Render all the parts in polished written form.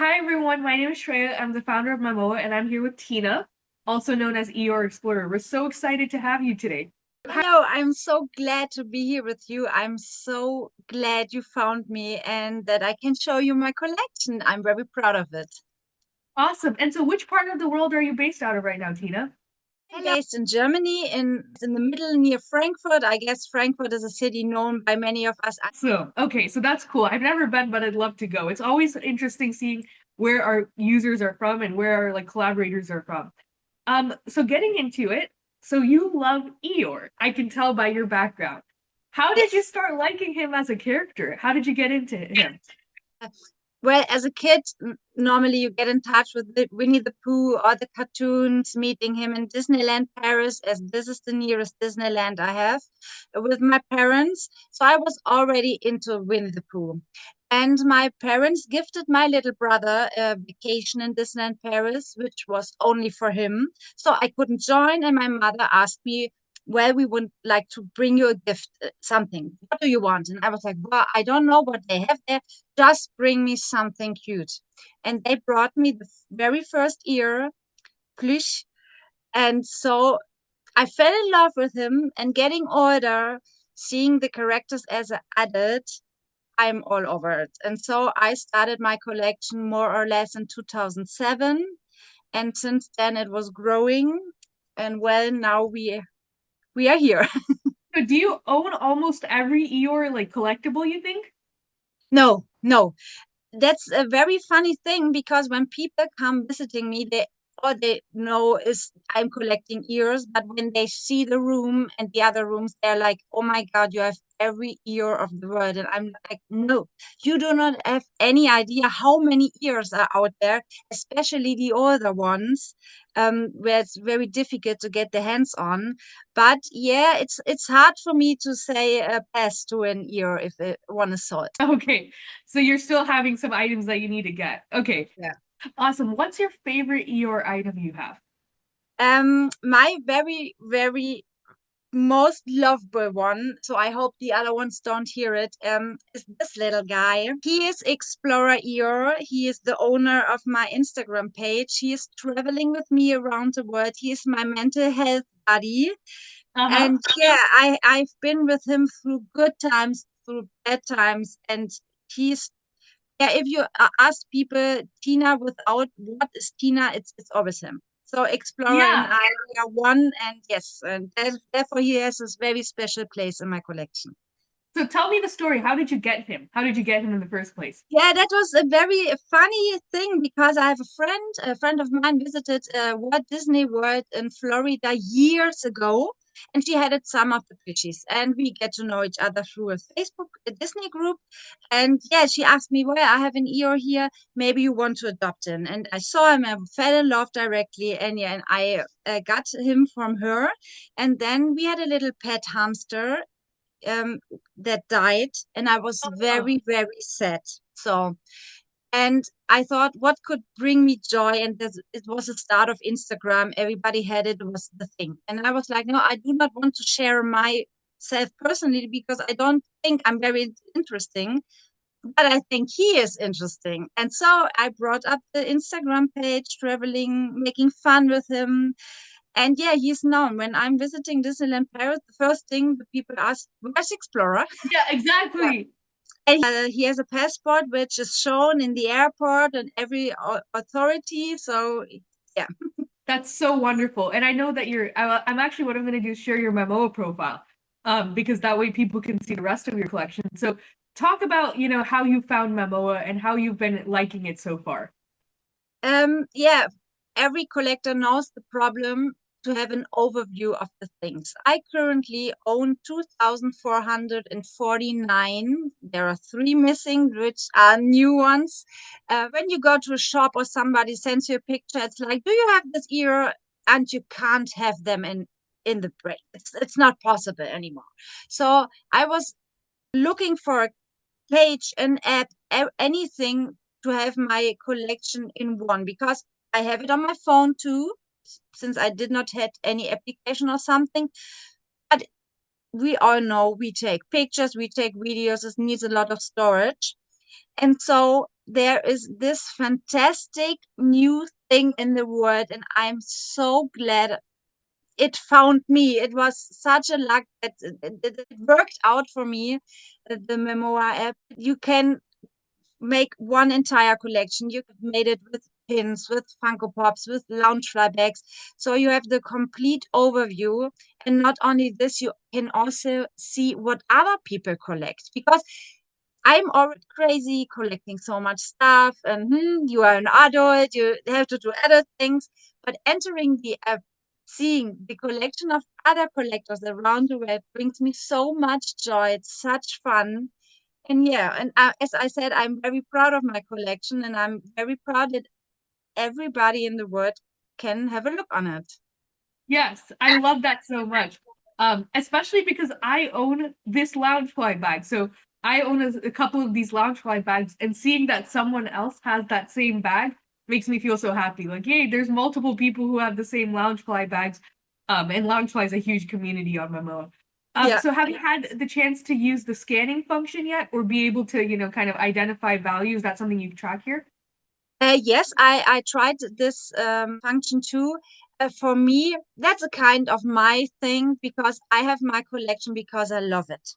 Hi everyone, my name is Shreya. I'm the founder of Momoa, and I'm here with Tina, also known as Eeyore Explorer. We're so excited to have you today. Hi. Hello, I'm so glad to be here with you. I'm so glad you found me and that I can show you my collection. I'm very proud of it. Awesome. And so, which part of the world are you based out of right now, Tina? I'm based in Germany, in the middle near Frankfurt. I guess Frankfurt is a city known by many of us. So, okay, so that's cool. I've never been, but I'd love to go. It's always interesting seeing where our users are from and where our collaborators are from. So getting into it, so you love Eeyore. I can tell by your background. How did you Yes. start liking him as a character? How did you get into him? Well, as a kid, normally you get in touch with Winnie the Pooh or the cartoons, meeting him in Disneyland Paris, as this is the nearest Disneyland I have, with my parents. So I was already into Winnie the Pooh. And my parents gifted my little brother a vacation in Disneyland Paris, which was only for him. So I couldn't join. And my mother asked me, well, we would like to bring you a gift, something. What do you want? And I was like, well, I don't know what they have there, just bring me something cute. And they brought me the very first ear plush. And so I fell in love with him and getting older, seeing the characters as an adult, I'm all over it. And so I started my collection more or less in 2007. And since then it was growing. And well, now we are here. So do you own almost every Eeyore collectible, you think? No, no. That's a very funny thing because when people come visiting me, they all they know is I'm collecting ears, but when they see the room and the other rooms, they're like, "Oh my God, you have every ear of the world," and I'm like, "No, you do not have any idea how many ears are out there, especially the older ones, where it's very difficult to get the hands on." But yeah, it's hard for me to say pass to an ear if one is sold. Okay, so you're still having some items that you need to get. Okay, Yeah. awesome. What's your favorite Eeyore item you have? My very, very most lovable one, so I hope the other ones don't hear it, is this little guy. He is Explorer Eeyore. He is the owner of my Instagram page. He is traveling with me around the world. He is my mental health buddy. Uh-huh. And yeah, I've been with him through good times, through bad times, and he's yeah, if you ask people Tina without what is Tina, it's always him. So Explorer and Yeah. I are one, and yes, and therefore he has this very special place in my collection. So tell me the story. How did you get him? How did you get him in the first place? Yeah, that was a very funny thing because I have a friend of mine visited Walt Disney World in Florida years ago, and she had some of the fishies, and we get to know each other through a Disney group. And yeah, she asked me, "Well, I have an Eeyore here. Maybe you want to adopt him." And I saw him, I fell in love directly, and yeah, and I got him from her. And then we had a little pet hamster um, that died, and I was Oh, very, very sad. So, and I thought, what could bring me joy? And it was the start of Instagram. Everybody had it, was the thing. And I was like, no, I do not want to share myself personally because I don't think I'm very interesting, but I think he is interesting. And so I brought up the Instagram page, traveling, making fun with him. And yeah, he's known. When I'm visiting Disneyland Paris, the first thing the people ask, "Where's Explorer?" yeah, Yeah. exactly. And he has a passport which is shown in the airport and every authority. So yeah. That's so wonderful. And I know that I'm actually, what I'm going to do is share your Momoa profile, because that way people can see the rest of your collection. So talk about, how you found Momoa and how you've been liking it so far. Yeah, every collector knows the problem to have an overview of the things. I currently own 2,449. There are three missing, which are new ones. When you go to a shop or somebody sends you a picture, it's like, "Do you have this ear?" And you can't have them in the brain. It's not possible anymore. So I was looking for a page, an app, anything to have my collection in one because I have it on my phone too, since I did not had any application or something. But we all know we take pictures, we take videos, it needs a lot of storage. And so there is this fantastic new thing in the world, and I'm so glad it found me. It was such a luck that it worked out for me. The Memoir app, you can make one entire collection. You made it with pins, with Funko Pops, with Loungefly bags. So you have the complete overview. And not only this, you can also see what other people collect, because I'm already crazy collecting so much stuff, and you are an adult, you have to do other things. But entering the app, seeing the collection of other collectors around the world brings me so much joy. It's such fun. And yeah, and as I said, I'm very proud of my collection, and I'm very proud that everybody in the world can have a look on it. Yes, I love that so much. Especially because I own this Loungefly bag. So I own a couple of these Loungefly bags, and seeing that someone else has that same bag makes me feel so happy. Like, yay, there's multiple people who have the same Loungefly bags. And Loungefly is a huge community on Momoa. Yeah. So have you had the chance to use the scanning function yet, or be able to, kind of identify values? Is that something you track here? Yes, I tried this function too. For me, that's a kind of my thing, because I have my collection because I love it.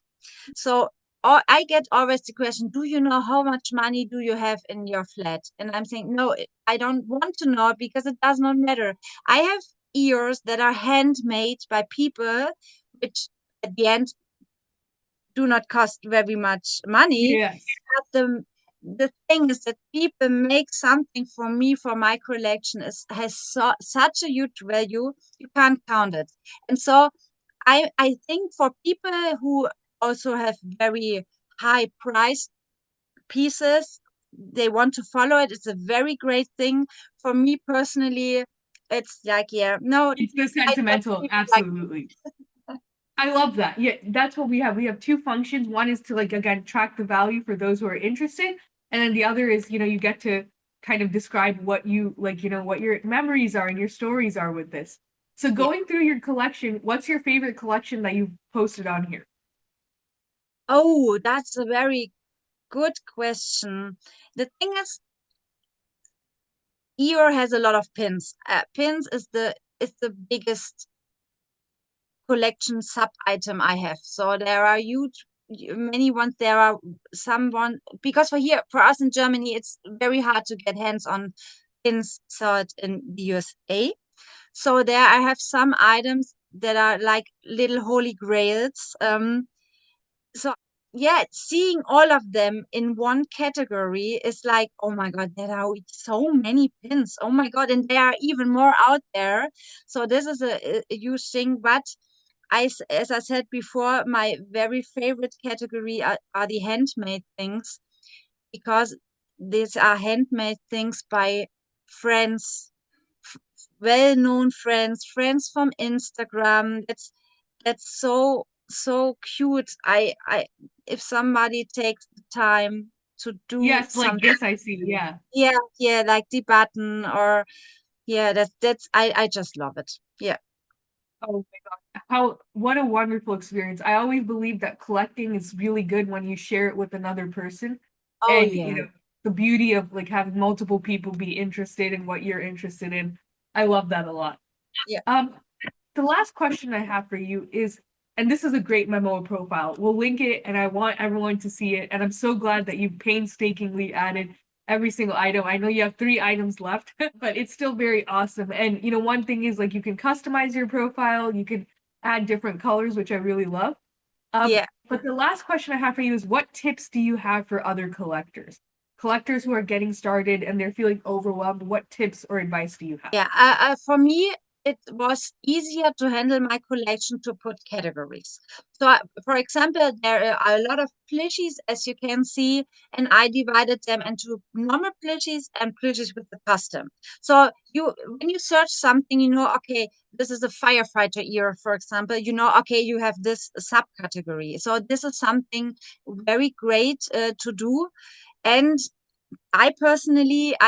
So I get always the question, do you know how much money do you have in your flat? And I'm saying, no, I don't want to know, because it does not matter. I have ears that are handmade by people, which at the end do not cost very much money. Yes. But the thing is that people make something for me, for my collection, has such a huge value, you can't count it. And so I think for people who also have very high priced pieces, they want to follow it. It's a very great thing. For me personally, it's like, yeah, no, It's the I don't sentimental, really like absolutely. I love that. Yeah, that's what we have. We have two functions. One is to like again track the value for those who are interested, and then the other is, you get to kind of describe what you like, what your memories are and your stories are with this. So yeah. going through your collection, what's your favorite collection that you've posted on here? Oh, that's a very good question. The thing is, Eeyore has a lot of pins. Pins is the biggest collection sub item I have. So there are many ones. There are some one, because for us in Germany, it's very hard to get hands on pins sold in the USA. So there I have some items that are like little holy grails. So yeah, seeing all of them in one category is like, oh my God, there are so many pins. Oh my God, and there are even more out there. So this is a huge thing. But as I said before, my very favorite category are the handmade things, because these are handmade things by friends, well-known friends, friends from Instagram. That's so cute. I if somebody takes the time to do Yes, like something, this I see. Yeah. yeah, yeah, like the button, or yeah, that's I just love it. Yeah. Oh my God. How what a wonderful experience. I always believe that collecting is really good when you share it with another person. Oh And, yeah. the beauty of like having multiple people be interested in what you're interested in. I love that a lot. Yeah. Um, the last question I have for you is, and this is a great memo profile. We'll link it, and I want everyone to see it. And I'm so glad that you painstakingly added every single item. I know you have 3 items left, but it's still very awesome. And one thing is like you can customize your profile, you can add different colors, which I really love. Yeah. But the last question I have for you is, what tips do you have for other collectors? Collectors who are getting started and they're feeling overwhelmed, what tips or advice do you have? Yeah, for me, it was easier to handle my collection to put categories. So, for example, there are a lot of plushies, as you can see, and I divided them into normal plushies and plushies with the custom. So, when you search something, okay, this is a firefighter ear, for example, okay, you have this subcategory. So, this is something very great to do. And I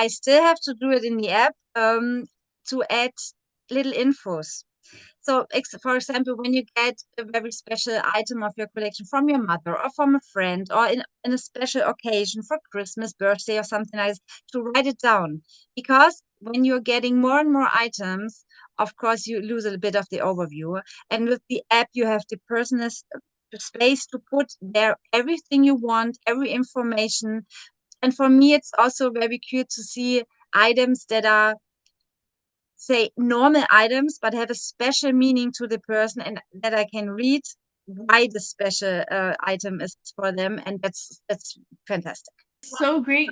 still have to do it in the app, to add little infos. So, for example, when you get a very special item of your collection from your mother or from a friend or in a special occasion for Christmas, birthday, or something like this, to write it down. Because when you're getting more and more items, of course, you lose a bit of the overview. And with the app, you have the personal space to put there everything you want, every information. And for me, it's also very cute to see items that are, say, normal items, but have a special meaning to the person, and that I can read why the special item is for them. And that's fantastic. So great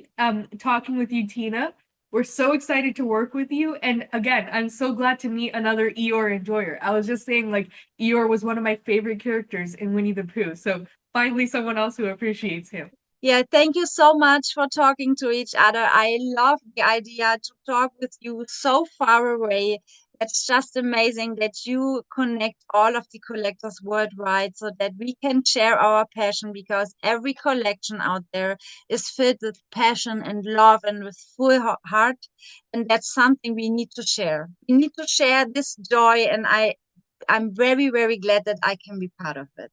talking with you, Tina. We're so excited to work with you. And again, I'm so glad to meet another Eeyore enjoyer. I was just saying, like, Eeyore was one of my favorite characters in Winnie the Pooh. So finally, someone else who appreciates him. Yeah, thank you so much for talking to each other. I love the idea to talk with you so far away. It's just amazing that you connect all of the collectors worldwide so that we can share our passion, because every collection out there is filled with passion and love and with full heart. And that's something we need to share. We need to share this joy, and I'm very, very glad that I can be part of it.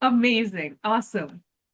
Amazing. Awesome.